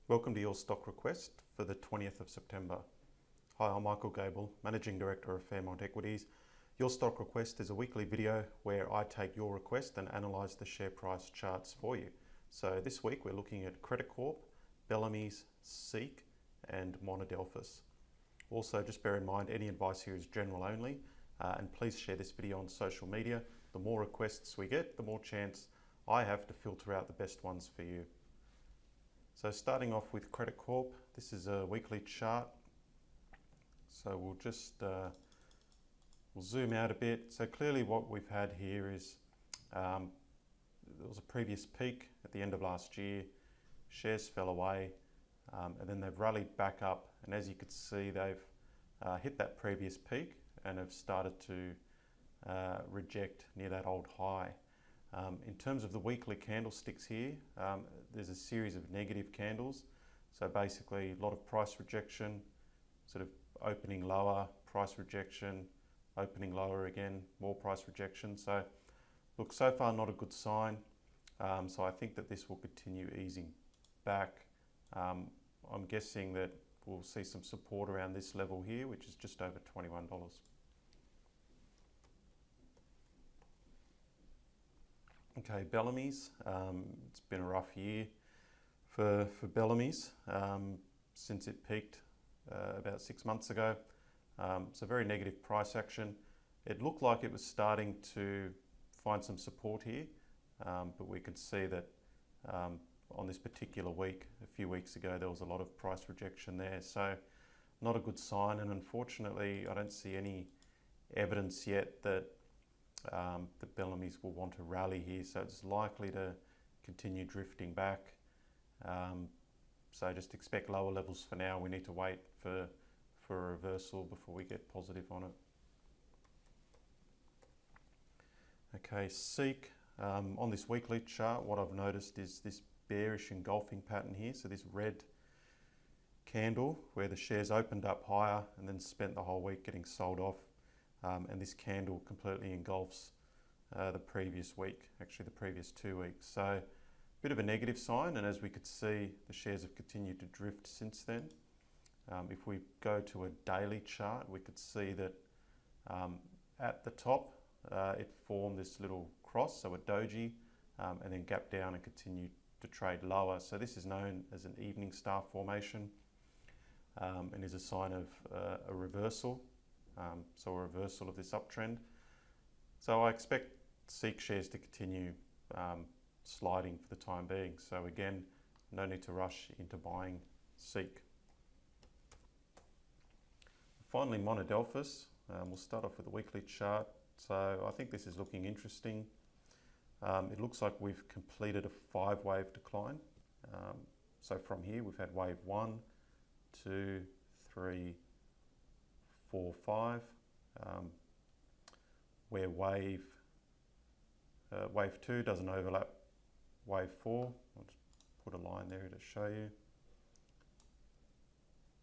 Welcome to your stock request for the 20th of September. Hi, I'm Michael Gable, Managing Director of Fairmont Equities. Your stock request is a weekly video where I take your request and analyse the share price charts for you. So this week we're looking at Corp, Bellamys, Seek and Manadel. Also, just bear in mind any advice here is general only, and please share this video on social media. The more requests we get, the more chance I have to filter out the best ones for you. So starting off with Corp, this is a weekly chart. So we'll just we'll zoom out a bit. So clearly what we've had here is there was a previous peak at the end of last year. Shares fell away and then they've rallied back up. And as you can see, they've hit that previous peak and have started to reject near that old high. In terms of the weekly candlesticks here, there's a series of negative candles. So basically a lot of price rejection, sort of opening lower, price rejection, opening lower again, more price rejection. So look, so far not a good sign. So I think that this will continue easing back. I'm guessing that we'll see some support around this level here, which is just over $21. Okay, Bellamys, it's been a rough year for Bellamys since it peaked about 6 months ago. So very negative price action. It looked like it was starting to find some support here, but we could see that on this particular week, a few weeks ago, there was a lot of price rejection there. So not a good sign, and unfortunately I don't see any evidence yet that the Bellamys will want to rally here, so it's likely to continue drifting back. So just expect lower levels for now. We need to wait for a reversal before we get positive on it. Okay, Seek, on this weekly chart, what I've noticed is this bearish engulfing pattern here. So this red candle where the shares opened up higher and then spent the whole week getting sold off. And this candle completely engulfs the previous week, actually the previous 2 weeks. So a bit of a negative sign, and as we could see, the shares have continued to drift since then. If we go to a daily chart, we could see that at the top it formed this little cross, so a doji, and then gapped down and continued to trade lower. So this is known as an evening star formation and is a sign of a reversal. So a reversal of this uptrend. So I expect Seek shares to continue sliding for the time being. So again, no need to rush into buying Seek. Finally, Manadel. We'll start off with a weekly chart. So I think this is looking interesting. It looks like we've completed a 5-wave decline. So from here, we've had wave 1, 2, 3, 4, 5, where wave 2 doesn't overlap wave 4. I'll just put a line there to show you.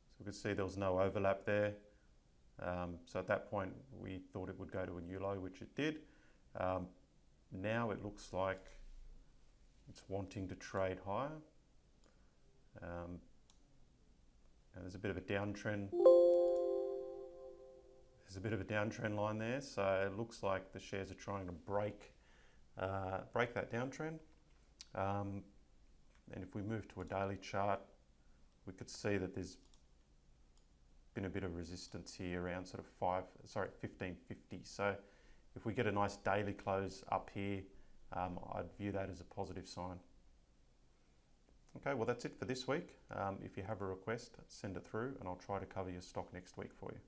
So we could see there was no overlap there. So at that point we thought it would go to a new low, which it did. Now it looks like it's wanting to trade higher. And there's a bit of a downtrend. There's a bit of a downtrend line there, so it looks like the shares are trying to break that downtrend. And if we move to a daily chart, we could see that there's been a bit of resistance here around sort of 1550. So if we get a nice daily close up here, I'd view that as a positive sign. Okay, well that's it for this week. If you have a request, send it through and I'll try to cover your stock next week for you.